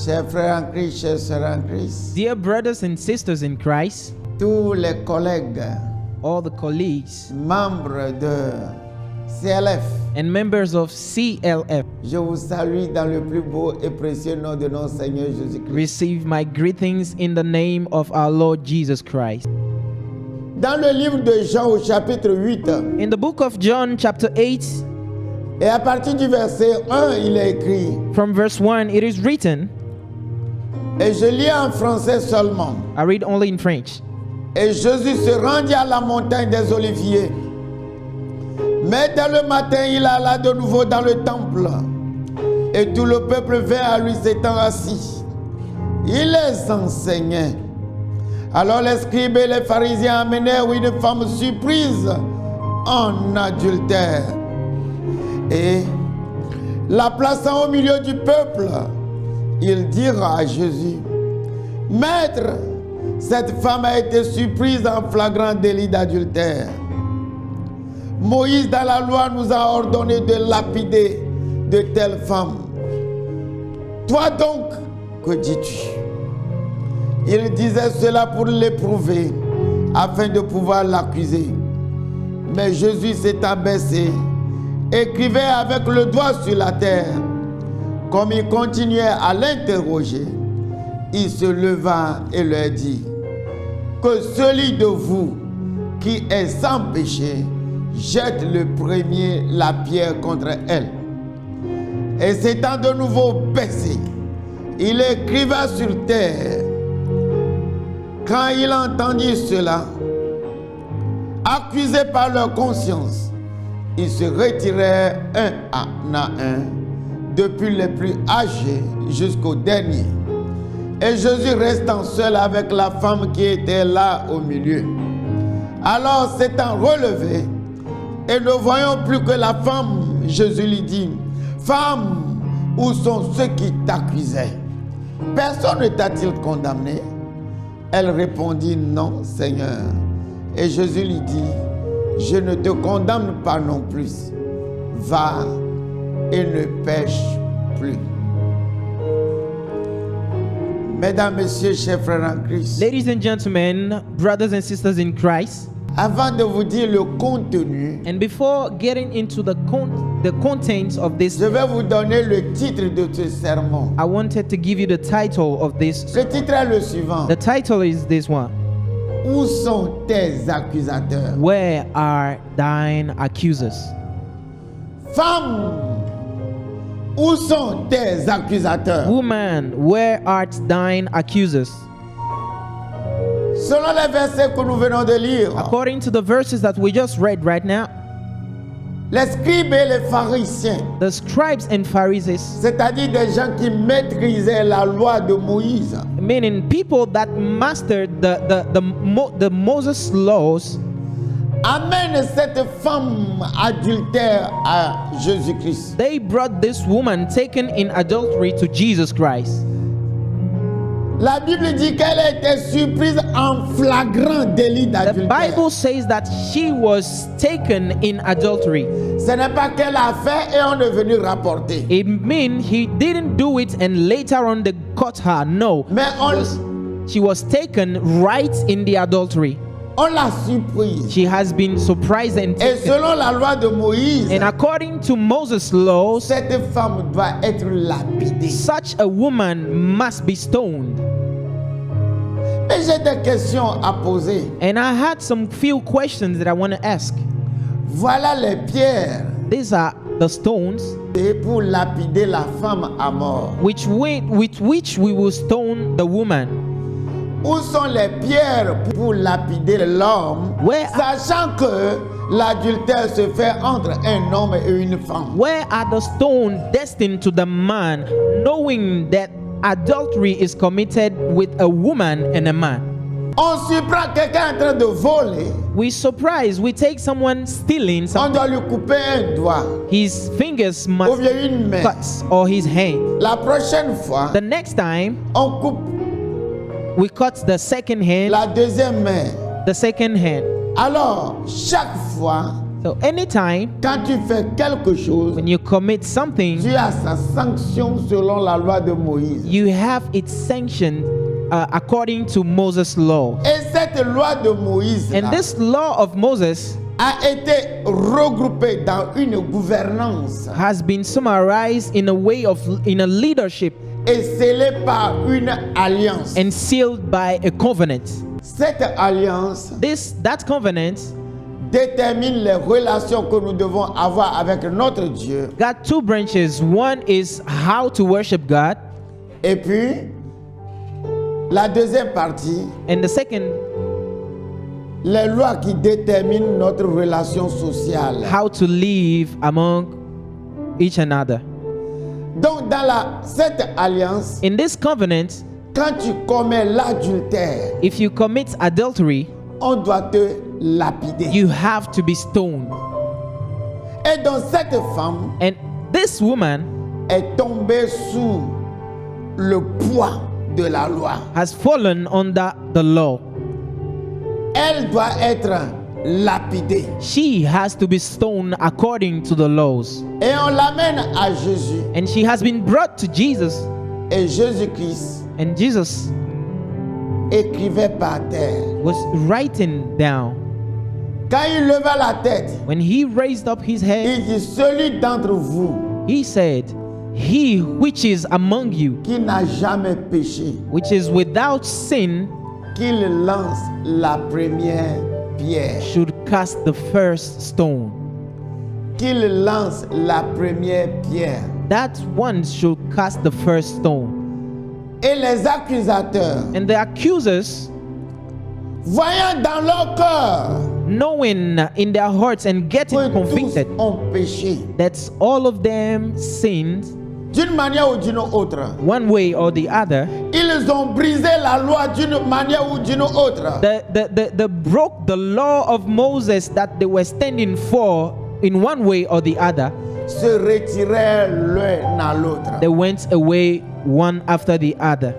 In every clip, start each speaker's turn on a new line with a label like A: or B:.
A: Chers frères en Christ, chers sœurs en Christ,
B: Dear brothers and sisters in Christ,
A: tous les collègues,
B: all the colleagues
A: membres de CLF,
B: and members of CLF,
A: je vous salue dans le plus beau et précieux nom de notre Seigneur Jésus-Christ.
B: receive my greetings in the name of our Lord Jesus Christ.
A: Dans le livre de Jean au chapitre 8,
B: In the book of John chapter 8,
A: et à partir du verset 1, il est écrit,
B: from verse 1, it is written,
A: et je lis en français seulement.
B: I read only in French.
A: Et Jésus se rendit à la montagne des Oliviers. Mais dès le matin, il alla de nouveau dans le temple. Et tout le peuple vint à lui s'étant assis. Il les enseignait. Alors les scribes et les pharisiens amenèrent une femme surprise en adultère. Et la plaçant au milieu du peuple, ils dirent à Jésus, « Maître, cette femme a été surprise en flagrant délit d'adultère. Moïse dans la loi nous a ordonné de lapider de telles femmes. Toi donc, que dis-tu » Il disait cela pour l'éprouver, afin de pouvoir l'accuser. Mais Jésus s'est abaissé, écrivait avec le doigt sur la terre. Comme il continuait à l'interroger, il se leva et leur dit, que celui de vous qui est sans péché jette le premier la pierre contre elle. Et s'étant de nouveau baissé, il écrivait sur terre. Quand il entendit cela, accusés par leur conscience, ils se retirèrent un à un, depuis les plus âgés jusqu'au dernier. Et Jésus restant seul avec la femme qui était là au milieu. Alors s'étant relevé, et ne voyant plus que la femme, Jésus lui dit, « Femme, où sont ceux qui t'accusaient? Personne ne t'a-t-il condamné ?» Elle répondit, « Non, Seigneur. » Et Jésus lui dit, « Je ne te condamne pas non plus. Va et ne pêche plus. » Mesdames, Messieurs, chers frères en Christ,
B: Ladies and gentlemen, brothers and sisters in Christ,
A: avant de vous dire le contenu,
B: and before getting into the contents of this,
A: je vais vous donner le titre de ce sermon.
B: I wanted to give you the title of this.
A: Le titre est le suivant.
B: The title is this one.
A: Où sont tes accusateurs?
B: Where are thine accusers?
A: Femme, où sont tes accusateurs?
B: Woman, where art thine accusers?
A: Selon les versets que nous venons de lire,
B: According to the verses that we just read right now,
A: les scribes et les pharisiens,
B: the scribes and Pharisees,
A: c'est-à-dire des gens qui maîtrisaient la loi de Moïse,
B: meaning people that mastered the Moses laws,
A: amènent cette femme adultère à Jésus-Christ.
B: they brought this woman taken in adultery to Jesus Christ.
A: La Bible dit qu'elle a été surprise en flagrant délit
B: The
A: d'adultère.
B: Bible says that she was taken in adultery.
A: Ce n'est pas qu'elle a fait et on est venu rapporter.
B: It means he didn't do it and later on they caught her. No.
A: Mais
B: She was taken right in the adultery.
A: on l'a surprise.
B: She has been surprised and
A: Et
B: taken.
A: selon la loi de Moïse,
B: And according to Moses' laws,
A: cette femme doit être lapidée.
B: such a woman must be stoned.
A: Mais j'ai des questions à poser.
B: And I had some few questions that I want to ask.
A: Voilà les pierres
B: These are the stones
A: et pour lapider la femme à mort.
B: with which we will stone the woman.
A: Où sont les pierres pour lapider l'homme,
B: Where-
A: sachant que l'adultère se fait entre un homme et une femme?
B: Where are the stones destined to the man, knowing that adultery is committed with a woman and a man?
A: On surprend quelqu'un en train de voler,
B: We surprise, we take someone stealing
A: on
B: something,
A: doit lui couper un doigt
B: his fingers
A: ou
B: must
A: bien une main.
B: cut or his hand.
A: La prochaine fois,
B: The next time
A: on coupe
B: we cut the second hand,
A: la deuxième main.
B: the second hand.
A: Alors, chaque fois,
B: So anytime
A: quand tu fais quelque chose,
B: when you commit something,
A: tu as sa sanction selon la loi de Moïse.
B: you have its sanction according to Moses' law.
A: Et cette loi de Moïse
B: And this law of Moses
A: a été regroupée dans une gouvernance
B: has been summarized in a leadership
A: et scellée par une alliance.
B: and sealed by a covenant.
A: Cette alliance
B: That covenant
A: détermine les relations que nous devons avoir avec notre Dieu.
B: got two branches. One is how to worship God,
A: Et puis, la deuxième partie,
B: and the second,
A: les lois qui déterminent notre relation sociale.
B: how to live among each another.
A: Donc, dans cette alliance,
B: In this covenant,
A: quand tu commets l'adultère,
B: if you commit adultery,
A: on doit te lapider.
B: you have to be stoned.
A: Et donc, cette femme
B: And this woman
A: est tombée sous le poids de la loi.
B: has fallen under the law.
A: Elle doit être lapidée.
B: She has to be stoned according to the laws.
A: Et on l'amène à Jésus.
B: And she has been brought to Jesus.
A: Et Jésus-Christ
B: And Jesus
A: écrivait par terre.
B: was writing down.
A: Quand il leva la tête,
B: When he raised up his head,
A: il dit, celui d'entre vous
B: he said, "He which is among you,
A: qui n'a jamais péché,
B: which is without sin,
A: qu'il lance la première pierre.
B: should cast the first stone."
A: Qu'il lance la première pierre.
B: That one should cast the first stone.
A: Et les accusateurs,
B: And the accusers,
A: voyant dans leur cœur
B: knowing in their hearts and getting
A: que tous
B: convicted
A: ont péché,
B: that all of them sinned
A: d'une manière ou d'une autre,
B: one way or the other,
A: ils ont brisé la loi d'une manière ou d'une autre.
B: they broke the law of Moses that they were standing for in one way or the other.
A: Se retirèrent l'un à l'autre.
B: They went away one after the other.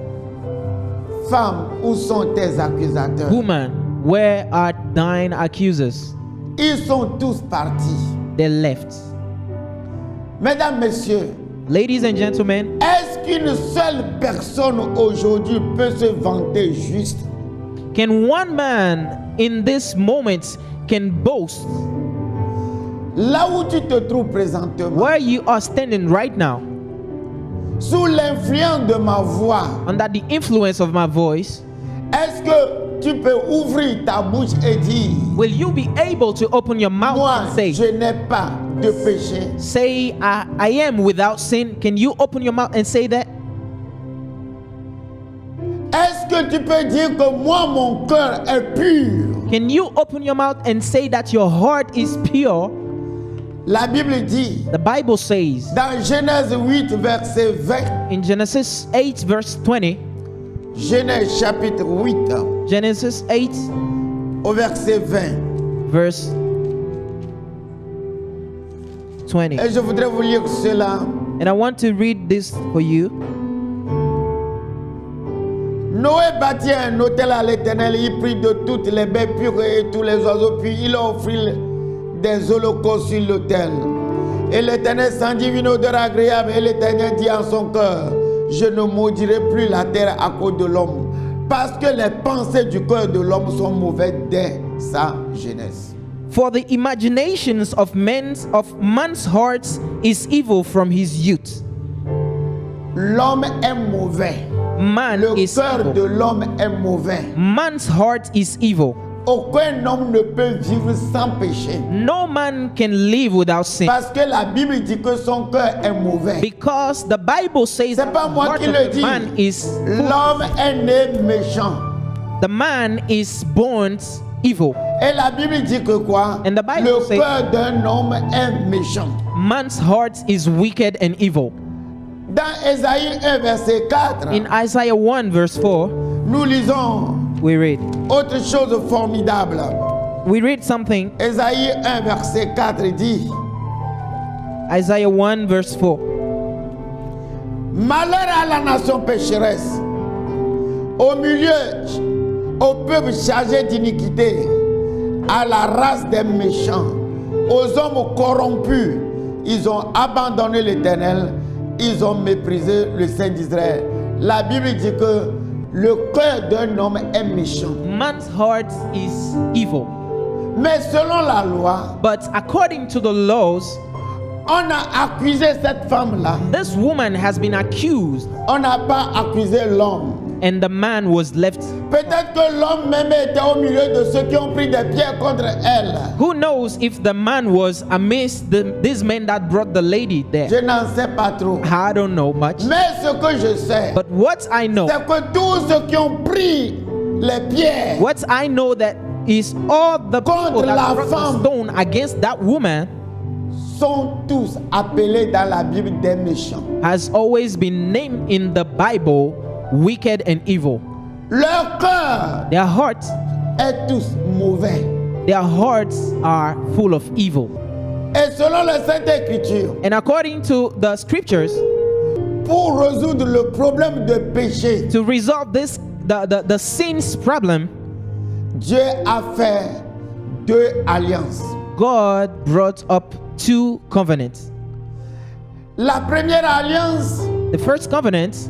A: Femme, où sont tes accusateurs?
B: Woman, where are thine accusers?
A: Ils sont tous partis.
B: They left.
A: Mesdames, messieurs,
B: Ladies and gentlemen,
A: est-ce qu'une seule personne aujourd'hui peut se vanter juste?
B: can one man in this moment can boast
A: Là où tu te trouves présentement,
B: where you are standing right now
A: sous l'influence de ma voix,
B: under the influence of my voice?
A: est-ce que tu peux ouvrir ta bouche et dire,
B: Will you be able to open your mouth
A: moi,
B: and say,
A: je n'ai pas de péché?
B: I am without sin? Can you open your mouth and say that?
A: Est-ce que tu peux dire que moi, mon cœur est pur?
B: Can you open your mouth and say that your heart is pure?
A: La Bible dit,
B: The Bible says
A: dans Genèse 8, verset 20,
B: in Genesis 8 verse 20,
A: Genèse chapitre 8,
B: Genesis 8
A: au verset 20.
B: verse 20.
A: Et je voudrais vous lire cela.
B: And I want to read this for you.
A: Noé bâtit un autel à l'Éternel, il prit de toutes les bêtes pures et tous les oiseaux, puis il offrit des holocaustes sur l'autel. Et l'Éternel sentit une odeur agréable, et l'Éternel dit en son cœur, je ne maudirai plus la terre à cause de l'homme, parce que les pensées du cœur de l'homme sont mauvaises dès sa jeunesse.
B: For the imaginations of man's hearts is evil from his youth.
A: L'homme est mauvais.
B: Man
A: Le
B: is
A: cœur de
B: evil.
A: l'homme est mauvais.
B: Man's heart is evil.
A: Aucun homme ne peut vivre sans péché.
B: No man can live without sin.
A: Parce que la Bible dit que son cœur est mauvais.
B: Because the Bible says
A: C'est pas
B: the
A: moi
B: heart
A: qui
B: of
A: le
B: the
A: dis.
B: man is
A: L'homme est né méchant.
B: the man is born evil.
A: Et la Bible dit que quoi?
B: And the Bible
A: Le
B: says-
A: cœur d'un homme est méchant.
B: Man's heart is wicked and evil.
A: Dans Ésaïe 1, verset 4,
B: In Isaiah 1 verse 4,
A: nous lisons
B: we read
A: autre chose formidable.
B: something.
A: Ésaïe 1, verset 4 dit,
B: Isaiah 1 verse 4.
A: malheur à la nation pécheresse, au peuple chargé d'iniquité, à la race des méchants. aux hommes corrompus. Ils ont abandonné l'Éternel. Ils ont méprisé le Saint d'Israël. La Bible dit que le cœur d'un homme est méchant.
B: Man's heart is evil.
A: Mais selon la loi,
B: But according to the laws,
A: on a accusé cette femme-là.
B: this woman has been accused,
A: On n'a pas accusé l'homme.
B: and the man was left.
A: Peut-être que l'homme même était au milieu de ceux qui ont pris des pierres contre elle.
B: Who knows if the man was amidst these men that brought the lady there?
A: Je n'en sais pas trop.
B: I don't know much.
A: Mais ce que je sais,
B: But what I know,
A: c'est que tous ceux qui ont pris les pierres
B: what I know that is all the people
A: Contre la
B: that brought the
A: femme.
B: stone against that woman
A: sont tous appelés dans la Bible des méchants.
B: has always been named in the Bible wicked and evil.
A: Leur cœur
B: Their hearts,
A: est tous mauvais.
B: their hearts are full of evil.
A: Et selon la Sainte Écriture,
B: And according to the scriptures,
A: pour résoudre le problème de péché,
B: to resolve this the sin's problem,
A: Dieu a fait deux alliances.
B: God brought up two covenants.
A: La première alliance,
B: The first covenant,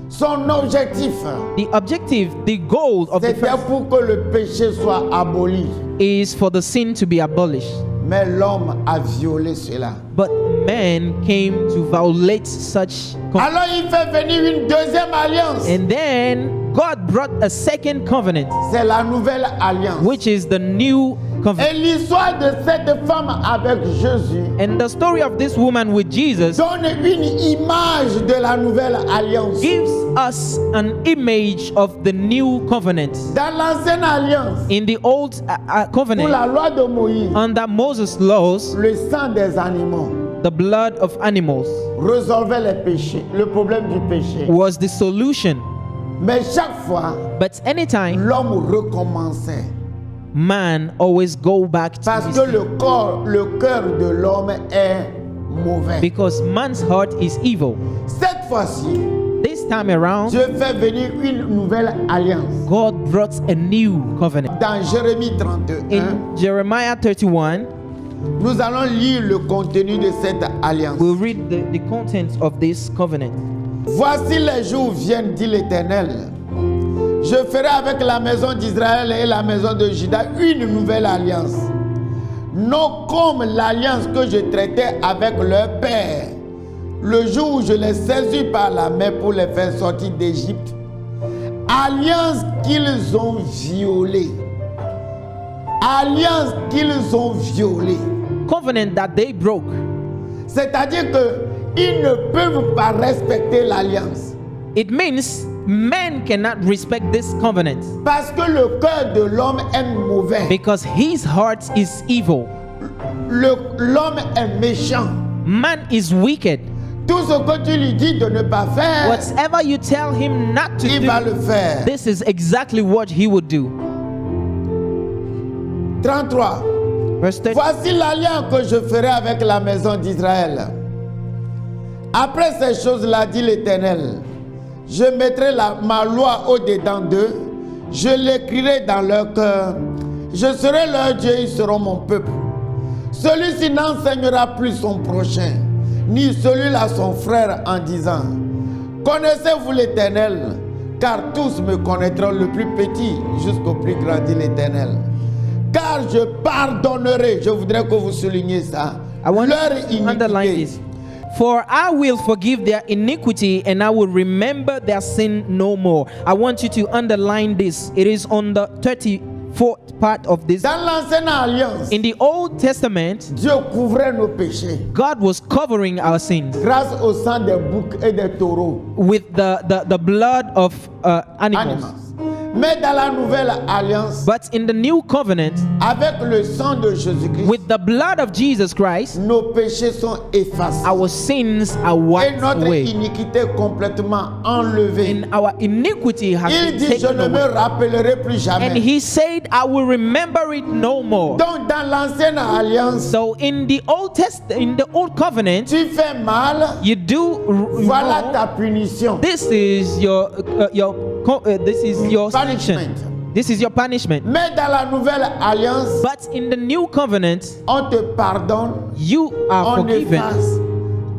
A: son objectif,
B: the objective, the goal of the
A: c'était
B: first
A: pour que le péché soit aboli.
B: is for the sin to be abolished.
A: Mais l'homme a violé cela.
B: But man came to violate such
A: Alors il fait venir une deuxième alliance.
B: and then God brought a second covenant,
A: C'est la nouvelle alliance.
B: which is the new
A: Et
B: covenant.
A: l'histoire de cette femme avec Jésus
B: And the story of this woman with Jesus
A: donne une image de la nouvelle alliance.
B: gives us an image of the new covenant.
A: Dans l'ancienne alliance,
B: In the old
A: pour
B: covenant,
A: la loi de Moïse,
B: under Moses' laws,
A: le sang des animaux
B: the blood of animals
A: résolvait les péchés, le problème du péché.
B: was the solution.
A: Mais chaque fois,
B: But anytime,
A: l'homme recommençait.
B: man always go back to
A: Parce
B: his
A: que
B: sin.
A: le cœur de l'homme est mauvais.
B: Because man's heart is evil.
A: Cette fois-ci,
B: This time around,
A: Dieu fait venir une nouvelle alliance.
B: God brought a new covenant.
A: Dans Jérémie 31,
B: In Jeremiah 31,
A: nous allons lire le contenu de cette alliance.
B: we'll read the contents of this covenant.
A: Voici les jours viennent, dit l'Éternel. Je ferai avec la maison d'Israël et la maison de Juda une nouvelle alliance. Non comme l'alliance que je traitais avec leur père, le jour où je les saisis par la main pour les faire sortir d'Égypte. Alliance qu'ils ont violée. Alliance qu'ils ont violée.
B: Covenant that they broke.
A: C'est-à-dire qu'ils ne peuvent pas respecter l'alliance.
B: It means men cannot respect this covenant
A: Parce que le cœur de l'homme est mauvais.
B: because his heart is evil.
A: L'homme est méchant.
B: Man is wicked.
A: Tout ce que tu lui dis de ne pas faire,
B: Whatever you tell him not to
A: il va le
B: do,
A: faire.
B: this is exactly what he would do.
A: 33.
B: Verse 30.
A: Voici l'alliance que je ferai avec la maison d'Israël. Après ces choses-là, dit l'Éternel, je mettrai ma loi au-dedans d'eux, je l'écrirai dans leur cœur, je serai leur Dieu, ils seront mon peuple. Celui-ci n'enseignera plus son prochain, ni celui-là son frère en disant, connaissez-vous l'Éternel, car tous me connaîtront, le plus petit jusqu'au plus grand, dit l'Éternel. Car je pardonnerai, je voudrais que vous souligniez ça,
B: I want
A: leur
B: to underline
A: iniquité.
B: this. For I will forgive their iniquity and I will remember their sin no more. I want you to underline this. It is on the 34th part of this.
A: Dans l'ancienne alliance,
B: In the Old Testament,
A: Dieu couvrait nos péchés
B: God was covering our sins
A: grâce au sang des boucs et des taureaux.
B: with the blood of animals.
A: Animals. Mais dans la nouvelle alliance,
B: But in the new covenant,
A: avec le sang de Jésus-Christ,
B: with the blood of Jesus Christ,
A: nos péchés sont effacés.
B: our sins are
A: Et
B: wiped
A: notre
B: away.
A: iniquité complètement enlevée.
B: And our iniquity has
A: Il
B: been
A: dit, je
B: taken
A: ne me
B: away.
A: rappellerai plus
B: And
A: jamais.
B: he said, I will remember it no more.
A: Donc dans l'ancienne alliance,
B: So in the old covenant,
A: tu fais mal,
B: you do
A: voilà
B: wrong.
A: ta punition.
B: This is your sanction.
A: Punishment.
B: This is your punishment.
A: Mais dans la nouvelle alliance,
B: But in the new covenant,
A: on te pardonne,
B: you are
A: on
B: forgiven,
A: efface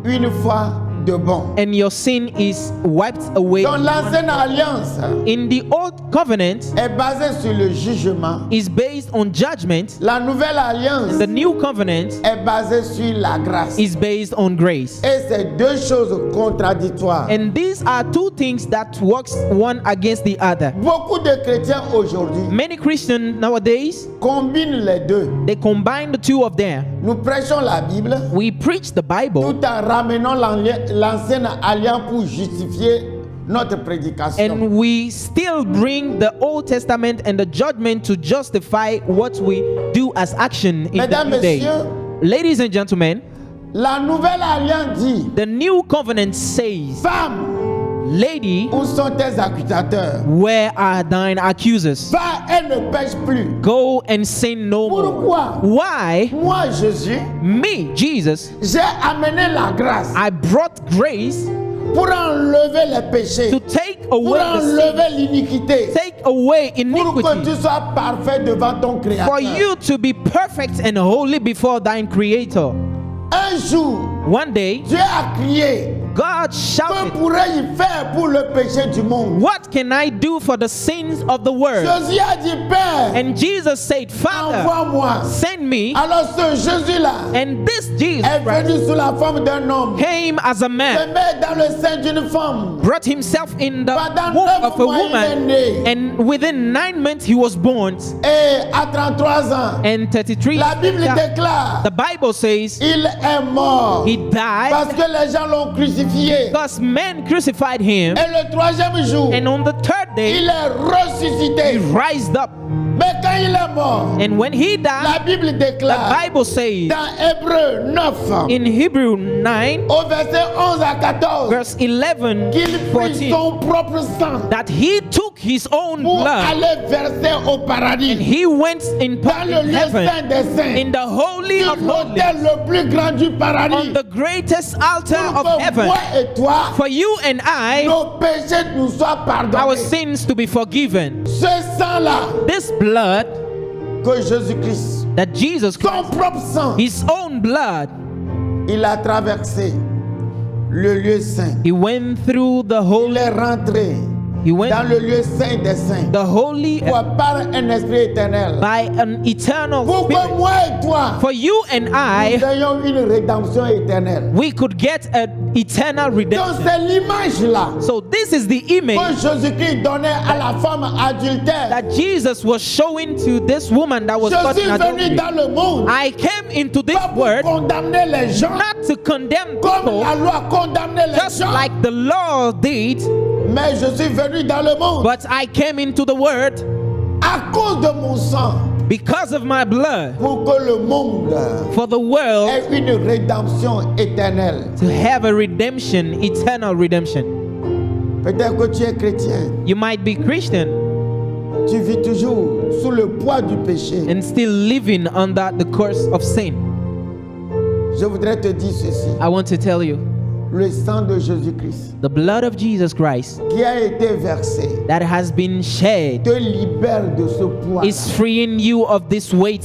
A: une fois de bon.
B: and your sin is wiped away.
A: Donc l'ancienne alliance
B: In the old covenant
A: est basée sur le jugement.
B: is based on judgment.
A: La nouvelle alliance
B: The new covenant
A: est basée sur la grâce.
B: is based on grace.
A: Et c'est deux choses contradictoires.
B: And these are two things that works one against the other.
A: Beaucoup de chrétiens aujourd'hui
B: Many Christians nowadays,
A: combinent les deux.
B: they combine the two of them.
A: Nous prêchons la Bible
B: We preach the Bible
A: tout en ramenant l'ancienne alliance pour justifier notre prédication.
B: and we still bring the Old Testament and the judgment to justify what we do as action in the
A: Mesdames,
B: new day.
A: messieurs,
B: Ladies and gentlemen,
A: la nouvelle alliance dit,
B: the new covenant says,
A: femme,
B: Lady,
A: où sont tes accusateurs?
B: where are thine accusers?
A: Va et ne pêche plus.
B: Go and sin no more.
A: Pourquoi?
B: Why?
A: Moi, Jésus,
B: Me, Jesus,
A: j'ai amené la grâce
B: I brought grace
A: pour enlever les péchés,
B: to take
A: pour
B: away the sin,
A: enlever l'iniquité,
B: take away
A: pour que
B: iniquity,
A: tu sois parfait devant ton Créateur.
B: for you to be perfect and holy before thine Creator.
A: Un jour,
B: One day,
A: Dieu a crié,
B: God
A: que
B: shouted,
A: pourrais-je faire pour le péché du monde?
B: what can I do for the sins of the world?
A: Jésus a dit, Père,
B: And Jesus said, Father,
A: envoie-moi.
B: send me.
A: Alors ce Jésus-là
B: And this Jesus
A: est
B: Christ
A: venu sous la forme d'un homme,
B: came as a
A: se
B: man,
A: met dans le sein d'une femme.
B: brought himself in the
A: Pendant
B: womb
A: 9
B: of a
A: mois, il est
B: woman,
A: né.
B: and within 9 months he was born.
A: Et à 33 ans,
B: And 33
A: la Bible
B: years later,
A: déclare,
B: the Bible says
A: il est mort.
B: he died
A: Parce que les gens l'ont crucifié.
B: because men crucified him,
A: Et le troisième jour,
B: and on the third day
A: il est ressuscité.
B: he rised up.
A: Mais quand il est mort,
B: And when he died,
A: la Bible
B: the
A: déclare
B: Bible says
A: dans Hébreu 9,
B: in Hebrew 9,
A: au verset 11 à 14,
B: verse 11,
A: qu'il prit
B: 14,
A: son propre sang
B: that he took his own
A: pour
B: blood
A: aller verser au
B: and
A: paradis,
B: he went in
A: dans le lieu
B: heaven,
A: saint des saints,
B: in the holy
A: sur
B: of holies,
A: l'autel le plus grand du paradis,
B: on the greatest altar
A: pour
B: of
A: que
B: heaven,
A: moi et toi,
B: for you and I,
A: nos péchés nous soient
B: our
A: pardonnés.
B: sins to be forgiven.
A: Ce sang-là
B: This blood
A: que Jésus-Christ,
B: that Jesus
A: son
B: Christ,
A: propre sang,
B: his own blood,
A: il a traversé le lieu saint.
B: he went through the
A: Il
B: holy,
A: est rentré
B: he went
A: dans le lieu saint des saints
B: the holy
A: par un esprit éternel.
B: by an eternal
A: Pour que
B: spirit.
A: moi et toi,
B: For you and
A: nous
B: I,
A: ayons une rédemption éternelle.
B: we could get an eternal
A: Donc
B: redemption.
A: c'est l'image-là
B: So this is the
A: que
B: image
A: Jésus-Christ donnait à la femme adultère.
B: that Jesus was showing to this woman that was
A: Je
B: caught
A: suis
B: in
A: venu
B: adultery.
A: dans le monde
B: I came into this
A: pas pour
B: world
A: condamner les gens
B: not to condemn
A: comme
B: people,
A: la loi condamnait les
B: just
A: gens,
B: like the law did,
A: mais je suis venu dans le monde
B: but I came into the world
A: à cause de mon sang
B: because of my blood,
A: pour que le monde
B: for the world
A: ait une rédemption éternelle.
B: to have a redemption, eternal redemption.
A: Peut-être que tu es chrétien,
B: You might be Christian
A: tu vis toujours sous le poids du péché.
B: and still living under the curse of sin.
A: Je voudrais te dire ceci,
B: I want to tell you,
A: le sang de Jésus-Christ
B: the blood of Jesus Christ
A: qui a été versé
B: that has been shed
A: te libère de ce poids.
B: is freeing you of this weight.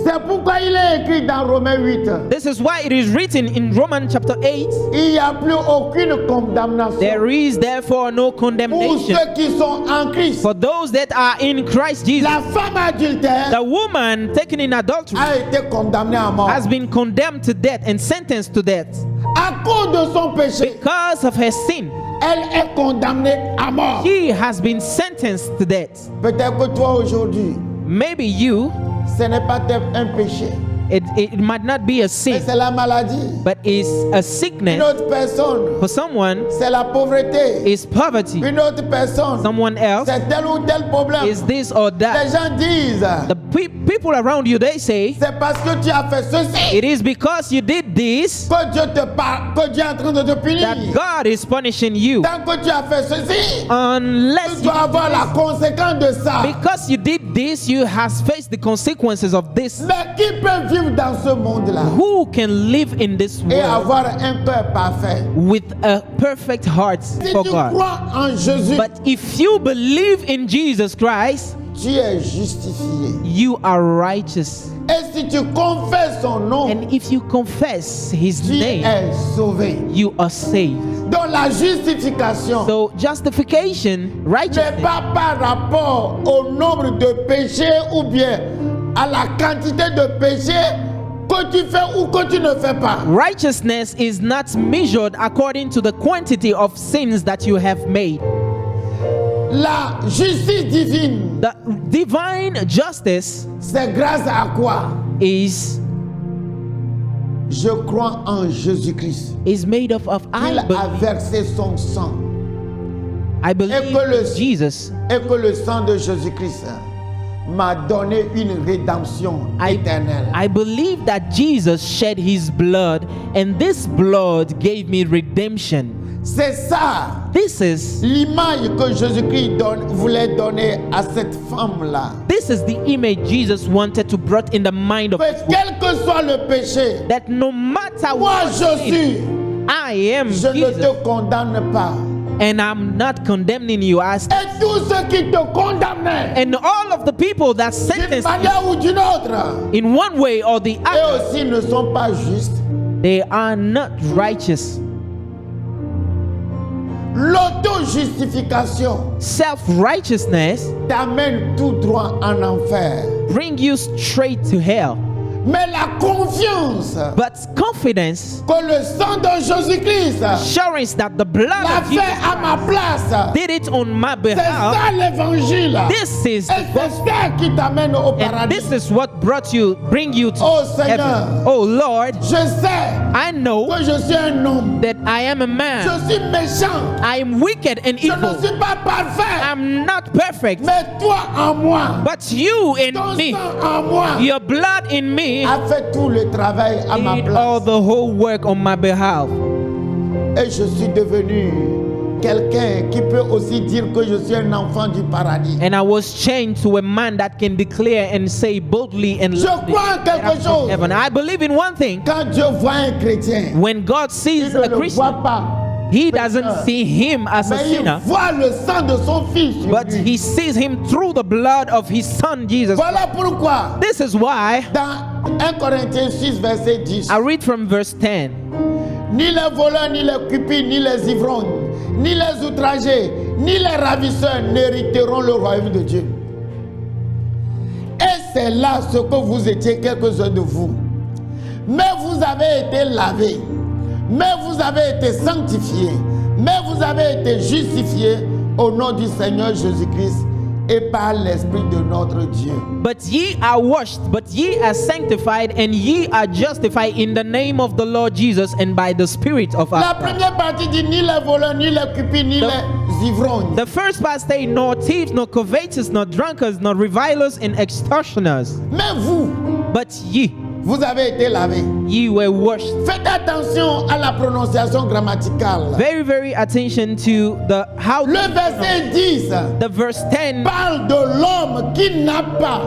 A: C'est pourquoi il est écrit dans Romains 8,
B: This is why it is written in Romans chapter 8,
A: il n'y a plus aucune condamnation
B: there is therefore no
A: pour
B: condemnation
A: ceux qui sont en Christ.
B: for those that are in Christ Jesus.
A: La femme adultère
B: The woman taken in adultery
A: a été condamnée à mort
B: has been condemned to death and sentenced to death
A: à cause de son péché.
B: because of her sin.
A: Elle est condamnée à mort.
B: She has been sentenced to death.
A: Peut-être que toi aujourd'hui,
B: Maybe you,
A: ce n'est pas un péché,
B: it might not be a
A: mais
B: sin,
A: c'est la maladie.
B: but is a
A: Une
B: sickness.
A: autre personne,
B: For someone,
A: c'est la pauvreté.
B: is poverty.
A: Une autre personne,
B: Someone else
A: c'est tel ou tel problème.
B: is this or
A: Les
B: that.
A: gens disent,
B: The people around you, they say,
A: c'est parce que tu as fait ceci
B: it is because you did this
A: que Dieu est en train de te punir.
B: that God is punishing you.
A: Tant que tu as fait ceci,
B: Unless
A: tu
B: you
A: dois avoir la conséquence de ça.
B: because you did this, you has faced the consequences of this.
A: Mais qui peut vivre dans ce monde-là
B: Who can live in this
A: et
B: world
A: avoir un cœur parfait?
B: with a perfect heart
A: Si
B: for
A: tu
B: God?
A: crois en Jésus,
B: But if you believe in Jesus Christ,
A: tu es justifié.
B: you are righteous.
A: Et si tu confesses son nom,
B: And if you confess his
A: tu
B: name,
A: es sauvé.
B: you are saved.
A: Donc la justification
B: So justification,
A: n'est
B: righteousness,
A: pas par rapport au nombre de péchés ou bien à la quantité de péchés que tu fais ou que tu ne fais pas.
B: righteousness is not measured according to the quantity of sins that you have made.
A: La justice divine,
B: The divine justice
A: c'est grâce à quoi?
B: is
A: Je crois en Jésus-Christ.
B: made up of
A: Il a versé son sang
B: I believe
A: Et que le-
B: in Jesus.
A: et que le sang de Jésus-Christ m'a donné une rédemption éternelle.
B: I believe that Jesus shed his blood, and this blood gave me redemption.
A: C'est ça
B: This is
A: l'image que Jésus-Christ voulait donner à cette femme-là.
B: the image Jesus wanted to brought in the mind of
A: Mais quel que soit le péché,
B: that no matter
A: moi
B: what
A: je
B: sin,
A: suis,
B: I am
A: je ne
B: Jesus,
A: te condamne pas.
B: and I'm not condemning you as
A: Et tous ceux qui te condamnaient,
B: and all of the people that
A: d'une
B: sentenced
A: manière ou d'une autre,
B: you in one way or the
A: eux
B: other,
A: aussi ne sont pas justes.
B: they are not righteous.
A: L'auto-justification
B: Self-righteousness
A: t'amène tout droit en enfer.
B: bring you straight to hell.
A: Mais la confiance
B: But confidence,
A: que le sang de Jésus-Christ
B: assurance that the blood
A: l'a
B: of
A: fait
B: Jesus
A: à ma place,
B: did it on my
A: c'est
B: behalf.
A: ça l'évangile.
B: This is
A: Et c'est ça qui t'amène au
B: and
A: paradis.
B: this is what bring you to
A: Oh Seigneur,
B: heaven. Oh Lord,
A: je sais
B: I know
A: que je suis un homme.
B: that I am a man.
A: Je suis méchant.
B: I am wicked and
A: Je ne
B: evil.
A: suis pas parfait.
B: I'm not perfect.
A: Mais toi en moi,
B: But you in
A: ton
B: me,
A: sang en moi,
B: your blood in me,
A: a fait tout le travail à ma
B: did all
A: place.
B: the whole work on my behalf.
A: Et je suis devenu quelqu'un qui peut aussi dire que je suis un enfant du paradis.
B: And I was changed to a man that can declare and say boldly and
A: Je
B: loudly
A: crois en
B: that
A: quelque
B: I'm from
A: chose.
B: heaven. I believe in one thing.
A: Quand Dieu voit un chrétien,
B: When God
A: il
B: sees
A: ne
B: a
A: le
B: Christian,
A: voit pas,
B: He doesn't see him as a
A: mais il
B: sinner,
A: voit le sang de son fils sur
B: but
A: lui.
B: He sees him through the blood of His Son Jesus.
A: Voilà pourquoi,
B: This is why
A: dans 1 Corinthiens 6, verset 10,
B: I read from verse 10.
A: ni les voleurs, ni les cupides, ni les ivrognes, ni les outragés, ni les ravisseurs n'hériteront le royaume de Dieu. Et c'est là ce que vous étiez, quelques-uns de vous. Mais vous avez été lavés, mais vous avez été sanctifiés, mais vous avez été justifiés au nom du Seigneur Jésus-Christ et par l'Esprit de notre Dieu.
B: But ye are washed, but ye are sanctified, and ye are justified in the name of the Lord Jesus and by the Spirit of
A: La
B: our God.
A: première partie dit ni les voleurs, ni les cupides, ni les ivrognes.
B: The first part say, nor thieves, nor covetous, nor drunkards, nor revilers and extortioners.
A: Mais vous,
B: But ye,
A: vous avez été lavés.
B: ye were washed.
A: Faites attention à la prononciation grammaticale.
B: Very, very attention to the how
A: Le verset 10
B: the verse 10.
A: parle de l'homme qui n'a pas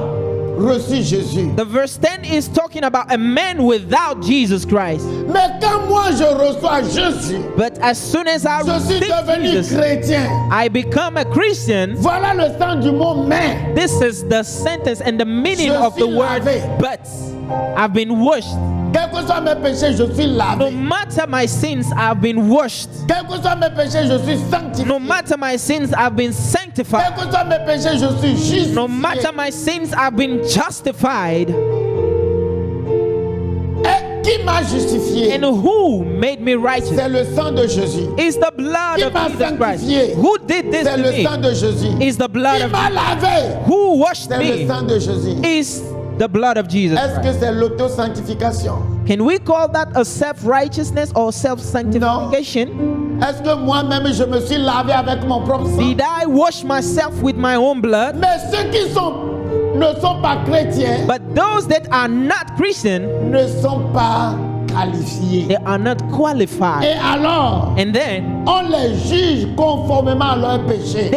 A: reçu Jésus.
B: The verse 10 is talking about a man without Jesus Christ.
A: Mais quand moi je reçois Jésus,
B: But as soon as I
A: je suis
B: receive
A: devenu
B: Jesus,
A: chrétien.
B: I become a Christian.
A: Voilà le sens du mot mais.
B: This is the sentence and the meaning
A: Je
B: of the
A: suis
B: word
A: lavé.
B: but. I've been washed.
A: Quels que soient mes péchés, je suis
B: No
A: lavé.
B: matter my sins, I've been washed.
A: Quels que soient mes péchés, je suis sanctifié.
B: No matter my sins, I've been sanctified.
A: Quels que soient mes péchés, je suis justifié.
B: No matter my sins, I've been justified.
A: Et qui m'a justifié?
B: And who made me righteous?
A: C'est le sang de Jésus.
B: Is the blood
A: Qui
B: of
A: m'a
B: Jesus Christ.
A: sanctifié?
B: Who did this
A: C'est
B: to
A: le
B: me?
A: sang de Jésus.
B: Is the blood
A: Qui
B: of
A: m'a lavé?
B: who washed
A: C'est le
B: me?
A: sang de Jésus.
B: Is the blood of Jesus
A: Est-ce
B: Christ.
A: que c'est l'auto-sanctification?
B: Can we call that a self-righteousness or self-sanctification?
A: Est-ce que moi-même je me suis lavé avec mon propre sang?
B: Did I wash myself with my own blood?
A: Mais ceux qui sont ne sont pas chrétiens
B: But those that are not Christian,
A: ne sont pas qualifiés.
B: they are not qualified.
A: Et alors,
B: And then
A: on les juge conformément à leur péché.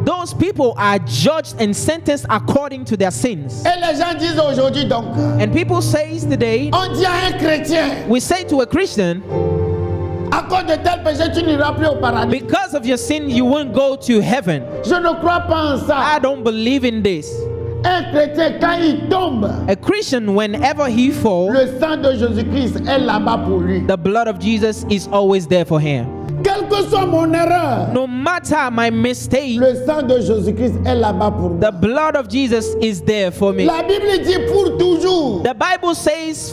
B: those people are judged and sentenced according to their sins.
A: Et les gens disent aujourd'hui donc,
B: And people say today,
A: on dit à un chrétien,
B: we say to a Christian,
A: à cause de tel péché, tu n'iras plus au paradis.
B: because of your sin, you won't go to heaven.
A: Je ne crois pas en ça.
B: I don't believe in this.
A: Un chrétien, quand il tombe,
B: A Christian, whenever he falls,
A: le sang de Jésus-Christ est là-bas pour lui.
B: the blood of Jesus is always there for him.
A: Quelle que soit mon erreur,
B: No matter my mistake,
A: le sang de Jésus-Christ est là-bas pour moi.
B: the blood of Jesus is there for me.
A: La Bible dit pour toujours.
B: The Bible says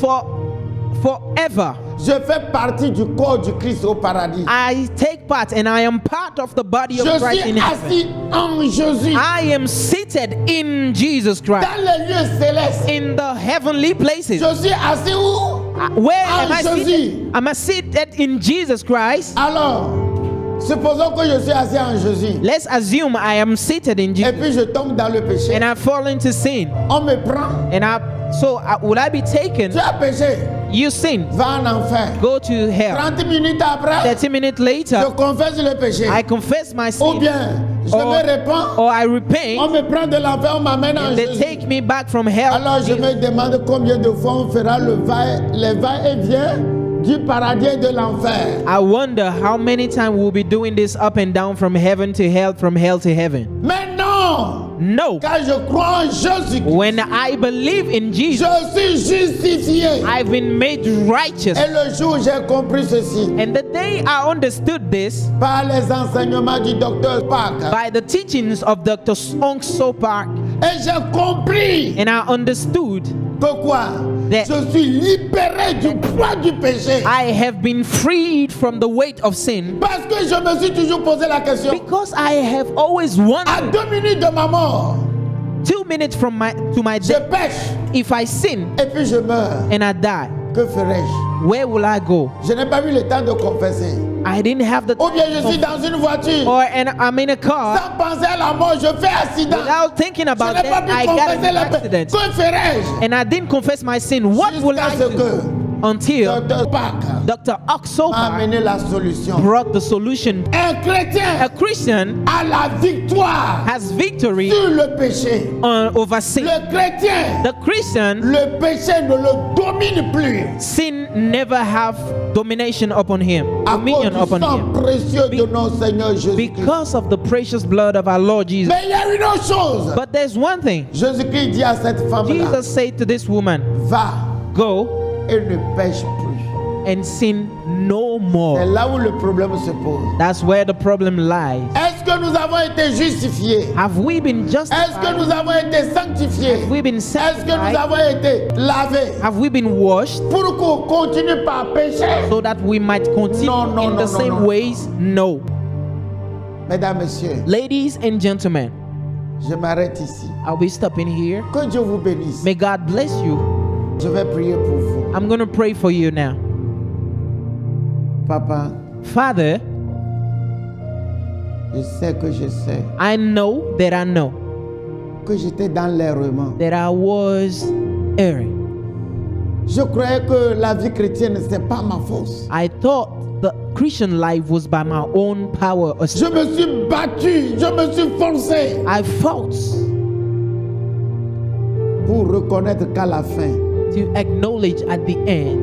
B: forever.
A: Je fais partie du corps du Christ au paradis.
B: I take part and I am part of the body of
A: Je
B: Christ
A: suis
B: in heaven.
A: assis en Jésus
B: I am seated in Jesus Christ
A: dans les lieux célestes.
B: in the heavenly places.
A: Je suis assis où?
B: Where
A: en
B: am I
A: Jésus.
B: seated? Am I seated in Jesus Christ?
A: Alors, supposons que je suis assis en Jésus.
B: Let's assume I am seated in
A: Et
B: Jesus
A: puis je tombe dans le péché.
B: and I fall into sin.
A: On me prend.
B: And will I be taken?
A: Tu as péché.
B: You sin.
A: Va en enfer.
B: Go to hell.
A: 30 minutes après,
B: 30 minutes
A: je
B: later,
A: confesse le péché.
B: I confess my
A: Ou
B: sin.
A: bien, je
B: Or-
A: me répands.
B: Or I
A: On
B: repent.
A: me prend de l'enfer, on m'amène en
B: They
A: Jésus.
B: take me back from hell.
A: Alors je me demande combien de fois on fera les va-et-vient du paradis et de l'enfer.
B: I wonder how many times we'll be doing this up and down from heaven to hell, from hell to heaven.
A: Mais non!
B: No.
A: Quand je crois en Jésus,
B: When I believe in Jesus,
A: je suis justifié.
B: I've been made righteous.
A: Et le jour où j'ai compris ceci,
B: And the day I understood this,
A: par les enseignements du docteur Park,
B: by the teachings of Dr. Ong Sopak,
A: et j'ai compris
B: and I understood
A: que quoi?
B: That-
A: Je suis libéré du poids du péché.
B: I have been freed from the weight of sin,
A: Parce que je me suis toujours posé la question.
B: because I have always
A: À
B: wondered,
A: 2 minutes de ma mort,
B: 2 minutes to my
A: je
B: death,
A: pêche
B: if I sin
A: et puis je meurs.
B: and I die,
A: Que ferais-je?
B: where will I go?
A: Je n'ai pas eu le temps de confesser.
B: I didn't have the
A: Ou bien je suis dans une voiture.
B: I'm in a car.
A: Sans penser à la mort, je fais accident.
B: Without thinking
A: Je
B: about
A: n'ai pas
B: that,
A: pu
B: I got in
A: confesser
B: an
A: la
B: accident.
A: Que ferais-je?
B: And I didn't confess my sin. What will
A: Jusqu'à
B: I
A: ce
B: do?
A: que
B: Until
A: Dr. Park
B: Dr.
A: m'a
B: Oxopa
A: amené la solution.
B: brought the solution.
A: Un chrétien
B: A Christian
A: a la victoire
B: has victory
A: sur le péché.
B: over sin.
A: Le chrétien,
B: The Christian,
A: le péché ne le domine plus.
B: sin never have domination upon him,
A: À cause
B: dominion
A: du
B: upon
A: sang
B: him,
A: précieux de notre Seigneur Jésus-Christ.
B: because of the precious blood of our Lord Jesus.
A: Mais il y a une autre chose.
B: But there's one thing.
A: Jésus-Christ dit à cette femme-là,
B: Jesus said to this woman,
A: va
B: go
A: et ne pêche plus.
B: and sin no
A: C'est
B: more.
A: là où le problème se pose.
B: That's where the problem lies.
A: Est-ce que nous avons été justifiés?
B: Have we been
A: Est-ce que
B: justified?
A: nous avons été sanctifiés?
B: Have we been
A: Est-ce que nous
B: sanctified?
A: avons été lavés
B: Have we been washed
A: pour qu'on continue par pécher?
B: so that we might continue
A: No, no,
B: in
A: no,
B: the
A: no,
B: same
A: no.
B: ways? No.
A: Mesdames, Messieurs,
B: Ladies and gentlemen,
A: je m'arrête ici.
B: I'll be stopping here.
A: Que Dieu vous bénisse.
B: May God bless you.
A: Je vais prier pour vous.
B: I'm going to pray for you now.
A: Papa,
B: Father,
A: je sais
B: I know
A: que j'étais dans l'errement.
B: that I was erring.
A: Je croyais que la vie chrétienne, ce n'est pas ma force.
B: I thought the Christian life was by my own power or
A: Je me suis battu, je me suis forcé
B: I fought
A: pour reconnaître qu'à la fin,
B: to acknowledge at the end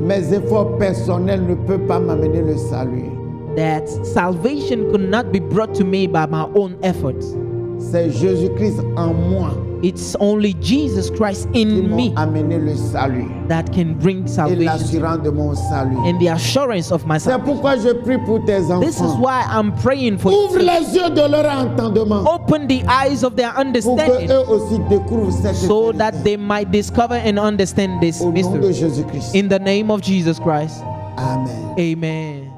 A: mes efforts personnels ne peuvent pas m'amener le salut.
B: that salvation could not be brought to me by my own efforts.
A: C'est Jésus-Christ en moi
B: It's only Jesus Christ
A: qui
B: in
A: m'a
B: me
A: amené le salut
B: that can bring
A: et
B: salvation
A: l'assurance de mon salut.
B: and the assurance of my
A: C'est
B: salvation.
A: pourquoi je prie pour tes
B: This is
A: enfants.
B: why I'm praying for
A: Ouvre
B: you.
A: les yeux de leur entendement
B: Open the eyes of their
A: pour
B: understanding
A: qu'eux aussi découvrent cette
B: so
A: vérité.
B: that they might discover and understand this
A: Au nom de
B: mystery.
A: Jésus-Christ.
B: In the name of Jesus Christ.
A: Amen.
B: Amen.